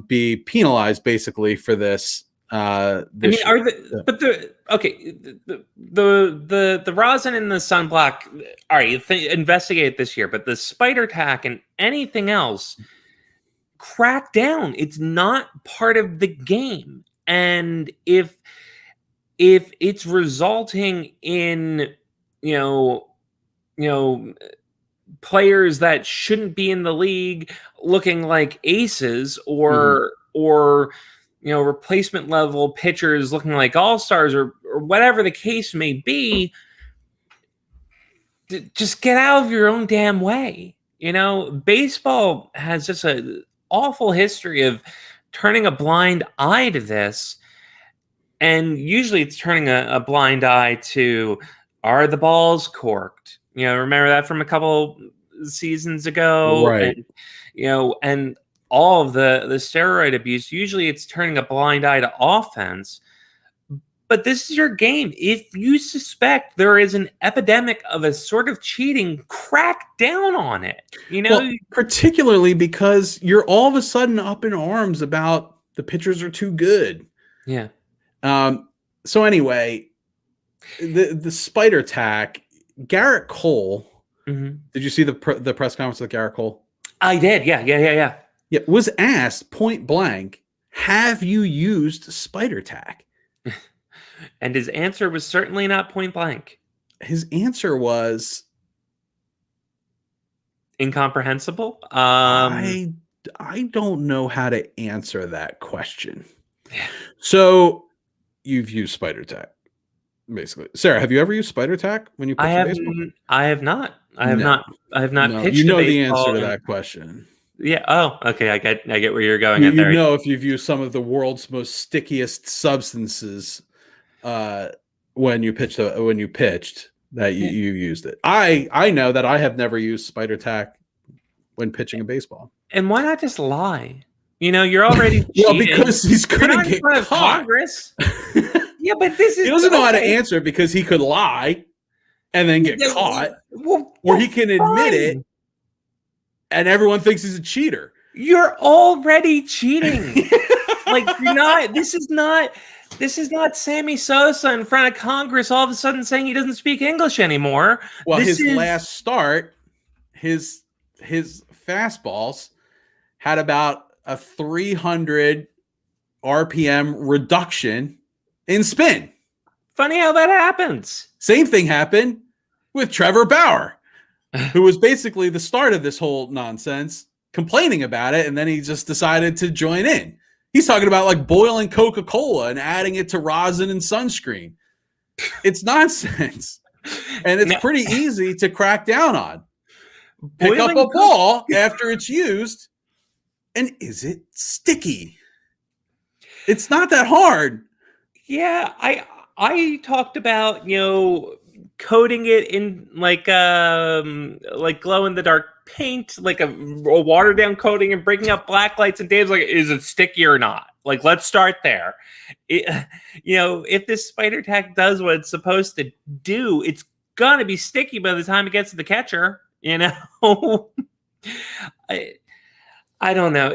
be penalized basically for this. The rosin and the sunblock, all right, investigate this year, but the Spider Tack and anything else crack down. It's not part of the game. And if it's resulting in, you know, players that shouldn't be in the league looking like aces, or replacement level pitchers looking like all-stars, or whatever the case may be, just get out of your own damn way. Baseball has just an awful history of turning a blind eye to this. And usually it's turning a blind eye to, are the balls corked? Remember that from a couple seasons ago? Right. And all of the steroid abuse, usually it's turning a blind eye to offense. But this is your game. If you suspect there is an epidemic of a sort of cheating, crack down on it. Well, particularly because you're all of a sudden up in arms about the pitchers are too good. Yeah. So anyway, the Spider Tack, Garrett Cole. Mm-hmm. Did you see the press conference with Garrett Cole? I did. Yeah. Was asked point blank, have you used Spider Tack? And his answer was certainly not point blank. His answer was incomprehensible. I don't know how to answer that question. So you've used Spider Tack, basically. Sarah, have you ever used Spider Tack when you pitch baseball? I have not. I have not No, pitched. You know the answer to that question. Yeah. Oh, okay. I get where you're going. You know if you've used some of the world's most stickiest substances when you pitched that you used it. I know that I have never used Spider Tack when pitching a baseball. And why not just lie? You're already well, because he's going to get caught. Congress. Yeah, but he doesn't know how to answer because he could lie and then get caught, or he can admit it, and everyone thinks he's a cheater. You're already cheating. Like, you're not. This is not Sammy Sosa in front of Congress all of a sudden saying he doesn't speak English anymore. Well, last start, his fastballs had about a 300 RPM reduction in spin. Funny how that happens. Same thing happened with Trevor Bauer, who was basically the start of this whole nonsense, complaining about it, and then he just decided to join in. He's talking about like boiling Coca-Cola and adding it to rosin and sunscreen. It's nonsense. And it's pretty easy to crack down on. Pick up a ball after it's used, and is it sticky? It's not that hard. Yeah, I talked about, coating it in like glow in the dark paint, like a watered down coating, and breaking up black lights. And Dave's like, is it sticky or not? Like, let's start there. If this Spider Tack does what it's supposed to do, it's gonna be sticky by the time it gets to the catcher. I don't know.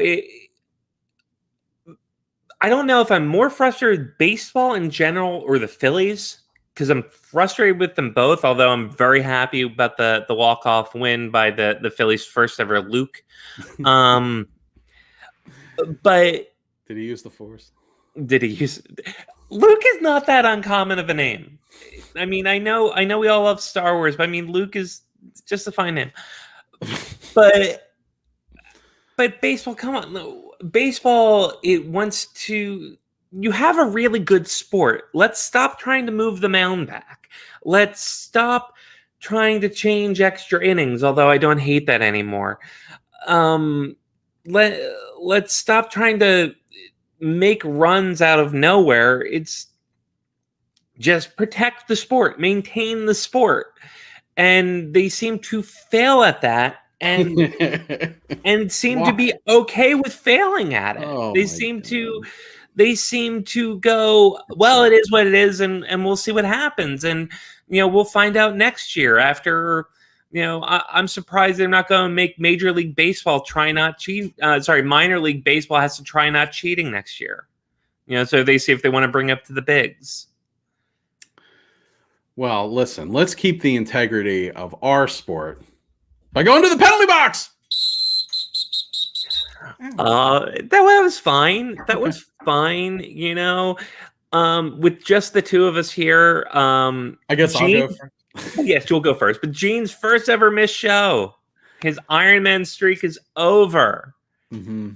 I don't know if I'm more frustrated with baseball in general or the Phillies, because I'm frustrated with them both, although I'm very happy about the walk-off win by the Phillies' first ever Luke. But did he use the force? Did he use Luke is not that uncommon of a name. I mean, I know we all love Star Wars, but I mean, Luke is just a fine name. But baseball, come on. No, baseball, it wants to... You have a really good sport. Let's stop trying to move the mound back. Let's stop trying to change extra innings, although I don't hate that anymore. Let's stop trying to make runs out of nowhere. It's just protect the sport, maintain the sport. And they seem to fail at that. And seem to be okay with failing at it. Oh, they seem to go, well, it is what it is, and we'll see what happens. And we'll find out next year after. I'm surprised they're not going to make Major League Baseball try not cheat. Minor League Baseball has to try not cheating next year. So they see if they want to bring up to the bigs. Well, listen, let's keep the integrity of our sport by going to the penalty box. That was fine. That was fine. With just the two of us here, I guess I'll Gene. go first. Yes, you'll go first. But Gene's first ever missed show. His Iron Man streak is over. Mm-hmm.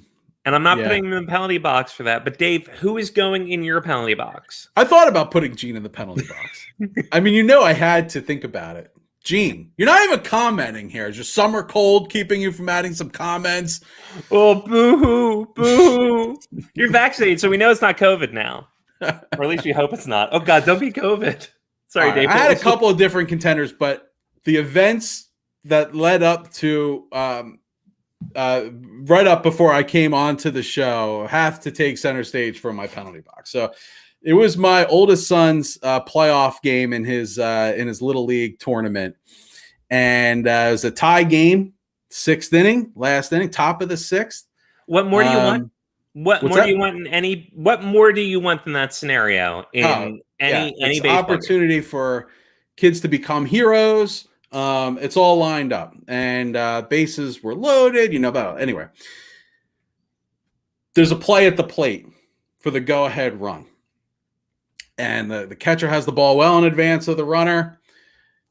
And I'm not putting him in the penalty box for that. But Dave, who is going in your penalty box? I thought about putting Gene in the penalty box. I mean, I had to think about it. Gene, you're not even commenting here. Is your summer cold keeping you from adding some comments? Oh, boo-hoo, boo-hoo. You're vaccinated, so we know it's not COVID now. Or at least we hope it's not. Oh, God, don't be COVID. Sorry, Dave. I had a couple of different contenders, but the events that led up to right up before I came onto the show have to take center stage for my penalty box. So it was my oldest son's playoff game in his little league tournament, and it was a tie game, last inning, top of the sixth. What more do you want? What more do you want in that scenario in any baseball opportunity for kids to become heroes? It's all lined up, and bases were loaded. But anyway, there's a play at the plate for the go-ahead run, and the catcher has the ball well in advance of the runner,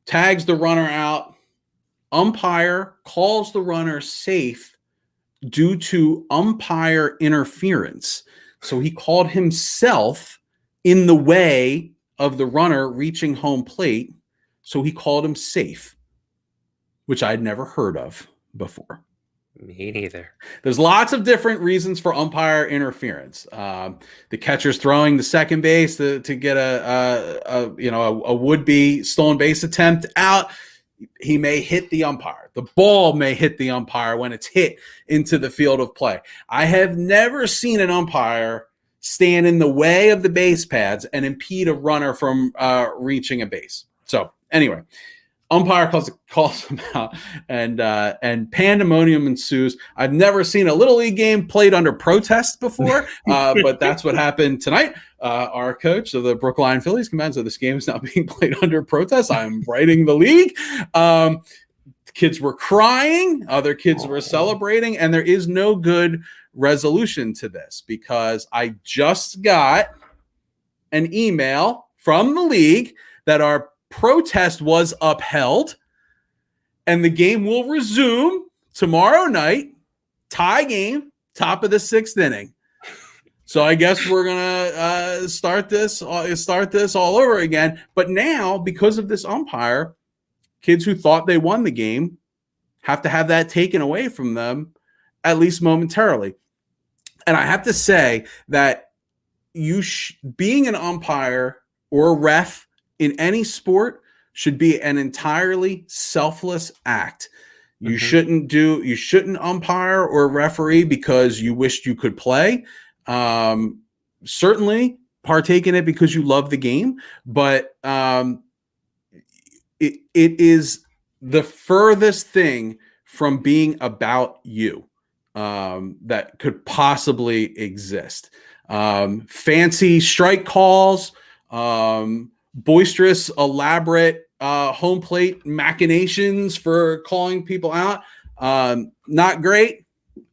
tags the runner out. Umpire calls the runner safe due to umpire interference. So he called himself in the way of the runner reaching home plate. So he called him safe, which I'd never heard of before. Me neither. There's lots of different reasons for umpire interference. The catcher's throwing the second base to get a would-be stolen base attempt out. He may hit the umpire. The ball may hit the umpire when it's hit into the field of play. I have never seen an umpire stand in the way of the base pads and impede a runner from reaching a base. So anyway, umpire calls him out, and pandemonium ensues. I've never seen a Little League game played under protest before, but that's what happened tonight. Our coach of the Brookline Phillies commands that this game is now being played under protest. I'm writing the league. Kids were crying. Other kids were celebrating, and there is no good resolution to this because I just got an email from the league that our protest was upheld and the game will resume tomorrow night, tie game, top of the sixth inning. So I guess we're gonna start this all over again. But now, because of this umpire, kids who thought they won the game have to have that taken away from them, at least momentarily. And I have to say that being an umpire or a ref in any sport should be an entirely selfless act. You shouldn't umpire or referee because you wished you could play. Certainly partake in it because you love the game, but it is the furthest thing from being about you that could possibly exist. Fancy strike calls, boisterous, elaborate home plate machinations for calling people out. Not great.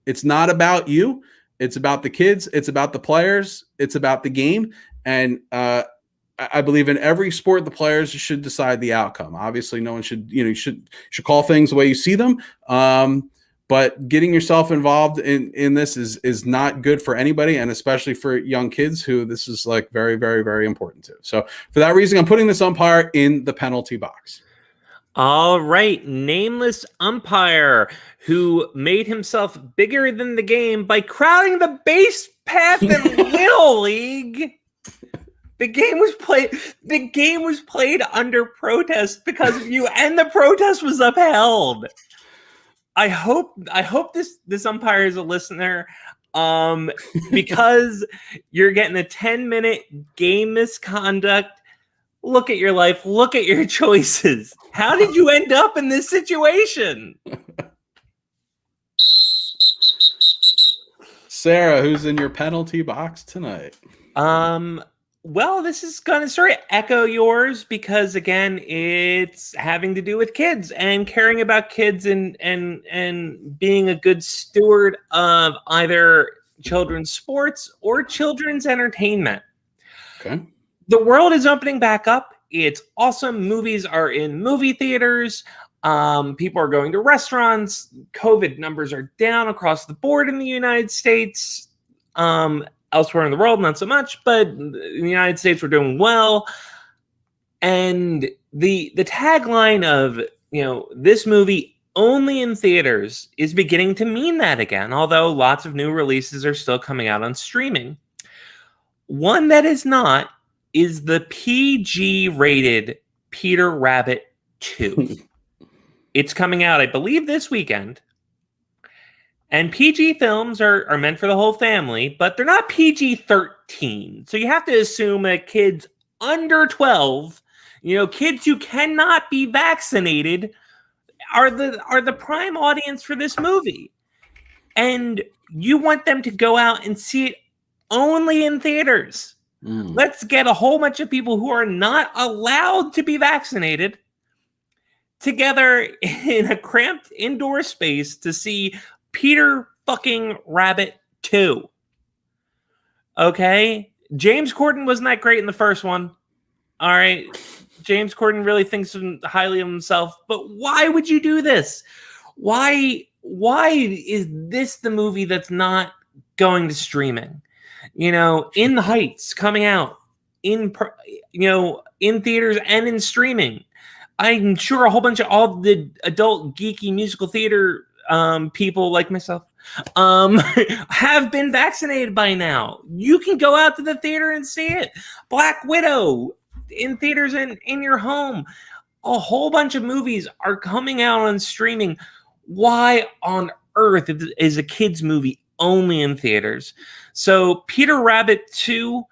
It's not about you. It's about the kids. It's about the players. It's about the game. And I believe in every sport, the players should decide the outcome. Obviously, no one should, you should call things the way you see them. But getting yourself involved in this is not good for anybody, and especially for young kids who this is like very, very, very important to. So for that reason, I'm putting this umpire in the penalty box. All right. Nameless umpire who made himself bigger than the game by crowding the base path in Little League. The game was played under protest because of you, and the protest was upheld. I hope this umpire is a listener, because you're getting a 10-minute game misconduct. Look at your life. Look at your choices. How did you end up in this situation? Sarah, who's in your penalty box tonight? Well, this is going to sort of echo yours because, again, it's having to do with kids and caring about kids and being a good steward of either children's sports or children's entertainment. Okay. The world is opening back up. It's awesome. Movies are in movie theaters. People are going to restaurants. COVID numbers are down across the board in the United States. Elsewhere in the world, not so much, but in the United States, we're doing well. And the tagline of, this movie only in theaters is beginning to mean that again, although lots of new releases are still coming out on streaming. One that is not is the PG-rated Peter Rabbit 2. It's coming out, I believe, this weekend. And PG films are meant for the whole family, but they're not PG-13. So you have to assume that kids under 12, kids who cannot be vaccinated are the prime audience for this movie. And you want them to go out and see it only in theaters. Let's get a whole bunch of people who are not allowed to be vaccinated together in a cramped indoor space to see Peter fucking Rabbit 2. Okay? James Corden wasn't that great in the first one. All right? James Corden really thinks highly of himself, but why would you do this? Why is this the movie that's not going to streaming? In the Heights coming out in theaters and in streaming. I'm sure a whole bunch of all the adult geeky musical theater people like myself have been vaccinated by now. You can go out to the theater and see it. Black Widow in theaters and in your home. A whole bunch of movies are coming out on streaming. Why on earth is a kids movie only in theaters? So Peter Rabbit 2,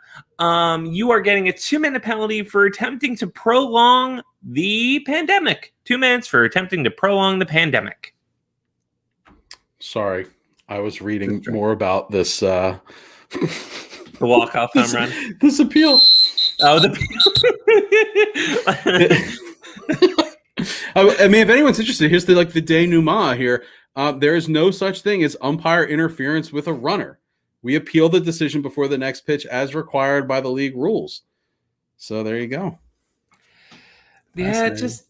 you are getting a 2-minute penalty for attempting to prolong the pandemic. 2 minutes for attempting to prolong the pandemic. Sorry, I was reading more about this. The walk-off home run. This appeal. Oh, I mean, if anyone's interested, here's the denouement here. There is no such thing as umpire interference with a runner. We appeal the decision before the next pitch as required by the league rules. So there you go. Yeah, just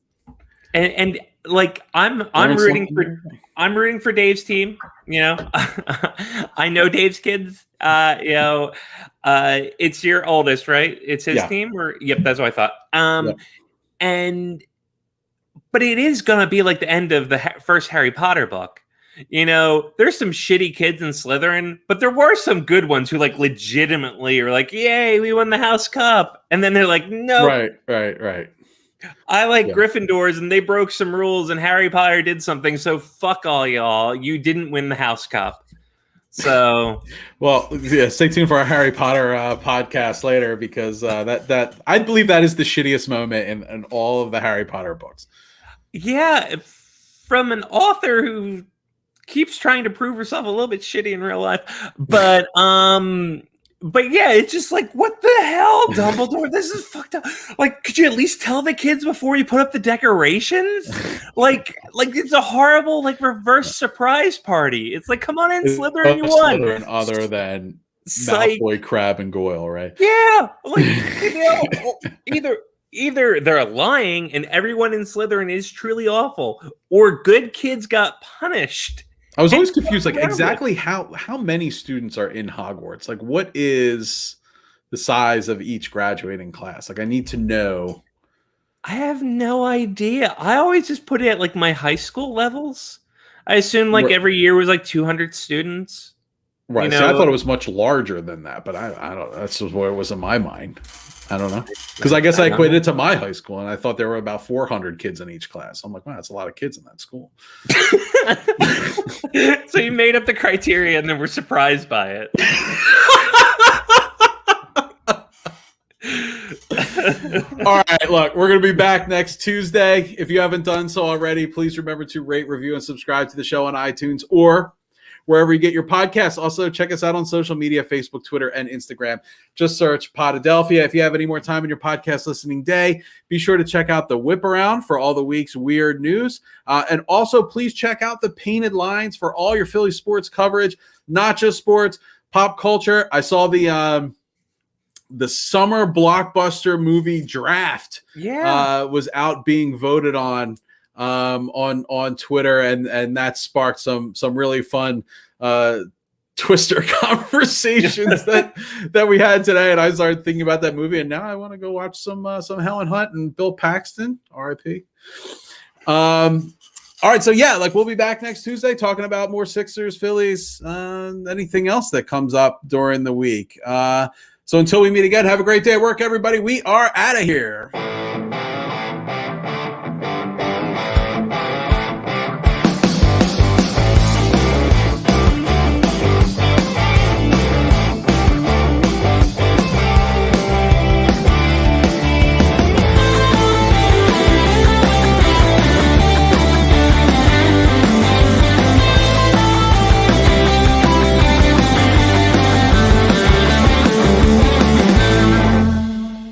and like I'm rooting for Dave's team. I know Dave's kids. It's your oldest, right? It's his team, or yep, that's what I thought. But it is gonna be like the end of the first Harry Potter book. There's some shitty kids in Slytherin, but there were some good ones who legitimately are like, yay, we won the House Cup. And then they're like, no. Right. I like Gryffindors and they broke some rules and Harry Potter did something. So fuck all y'all. You didn't win the House Cup. So, well, yeah, stay tuned for our Harry Potter podcast later because that I believe that is the shittiest moment in all of the Harry Potter books. Yeah. From an author who keeps trying to prove herself a little bit shitty in real life, but yeah, it's just like, what the hell, Dumbledore? This is fucked up. Could you at least tell the kids before you put up the decorations? Like it's a horrible reverse surprise party. It's like, come on in, Slytherin, you won. Slytherin other than Malfoy, Crabbe, and Goyle, right? Yeah, either they're lying and everyone in Slytherin is truly awful, or good kids got punished. I was always confused, exactly how many students are in Hogwarts? What is the size of each graduating class? I need to know. I have no idea. I always just put it at my high school levels. I assume every year was 200 students. Right. So I thought it was much larger than that, but I don't know. That's just where it was in my mind. I don't know. Because I guess I equated it to my high school, and I thought there were about 400 kids in each class. I'm like, wow, that's a lot of kids in that school. So you made up the criteria and then were surprised by it. All right, look, we're going to be back next Tuesday. If you haven't done so already, please remember to rate, review, and subscribe to the show on iTunes or wherever you get your podcasts. Also, check us out on social media, Facebook, Twitter, and Instagram. Just search Podadelphia. If you have any more time in your podcast listening day, be sure to check out the Whip Around for all the week's weird news. And also, please check out the Painted Lines for all your Philly sports coverage, not just sports, pop culture. I saw the summer blockbuster movie Draft was out being voted on Twitter, and that sparked some really fun Twister conversations that we had today. And I started thinking about that movie, and now I want to go watch some Helen Hunt and Bill Paxton, R.I.P. All right, so we'll be back next Tuesday talking about more Sixers, Phillies, anything else that comes up during the week. So until we meet again, have a great day at work, everybody. We are out of here.